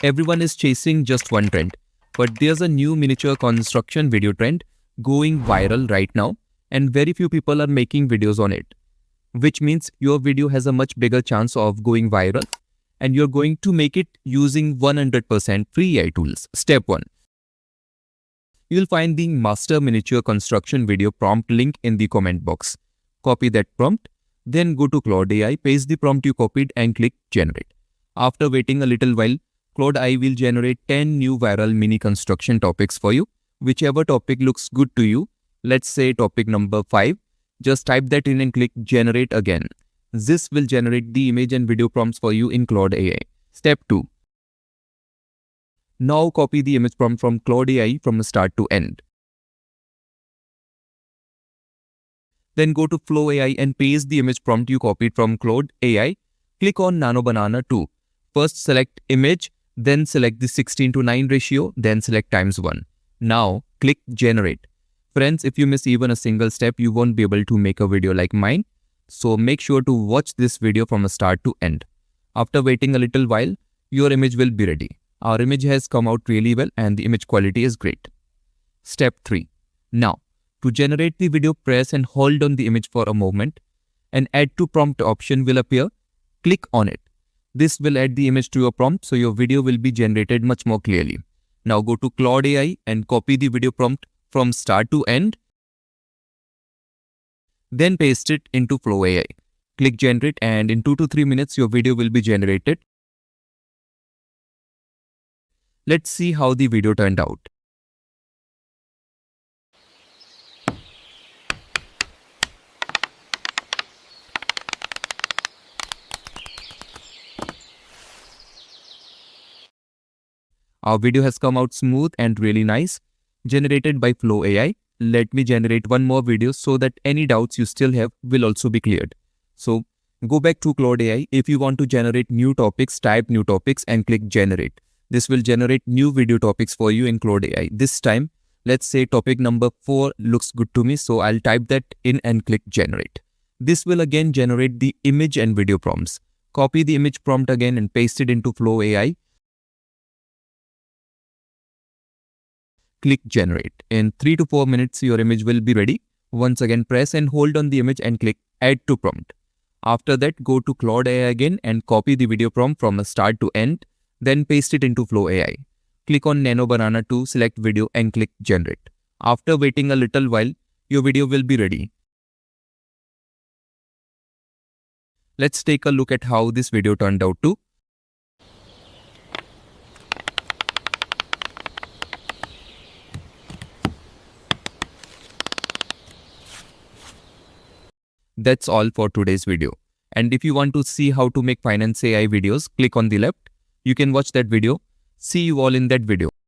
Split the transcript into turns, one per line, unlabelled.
Everyone is chasing just one trend, but there's a new miniature construction video trend going viral right now, and very few people are making videos on it, which means your video has a much bigger chance of going viral, and you're going to make it using 100% free AI tools. Step 1. You'll find the master miniature construction video prompt link in the comment box. Copy that prompt, then go to Claude AI, paste the prompt you copied and click generate. After waiting a little while, Claude AI will generate 10 new viral mini construction topics for you. Whichever topic looks good to you, let's say topic number 5, just type that in and click generate again. This will generate the image and video prompts for you in Claude AI. Step 2. Now copy the image prompt from Claude AI from start to end. Then go to Flow AI and paste the image prompt you copied from Claude AI. Click on Nano Banana 2. First select image, then select the 16:9 ratio, then select ×1. Now click generate. Friends, if you miss even a single step, you won't be able to make a video like mine. So make sure to watch this video from start to end. After waiting a little while, your image will be ready. Our image has come out really well and the image quality is great. Step 3. Now, to generate the video, press and hold on the image for a moment. An add to prompt option will appear. Click on it. This will add the image to your prompt, so your video will be generated much more clearly. Now go to Claude AI and copy the video prompt from start to end. Then paste it into Flow AI. Click generate and in 2 to 3 minutes your video will be generated. Let's see how the video turned out. Our video has come out smooth and really nice, generated by Flow AI. Let me generate one more video so that any doubts you still have will also be cleared. So go back to Claude AI. If you want to generate new topics, type new topics and click generate. This will generate new video topics for you in Claude AI. This time, let's say topic number 4 looks good to me, so I'll type that in and click generate. This will again generate the image and video prompts. Copy the image prompt again and paste it into Flow AI. Click generate. In 3 to 4 minutes, your image will be ready. Once again, press and hold on the image and click add to prompt. After that, go to Claude AI again and copy the video prompt from start to end. Then paste it into Flow AI. Click on Nano Banana 2, select video and click generate. After waiting a little while, your video will be ready. Let's take a look at how this video turned out too. That's all for today's video. And if you want to see how to make finance AI videos, click on the left. You can watch that video. See you all in that video.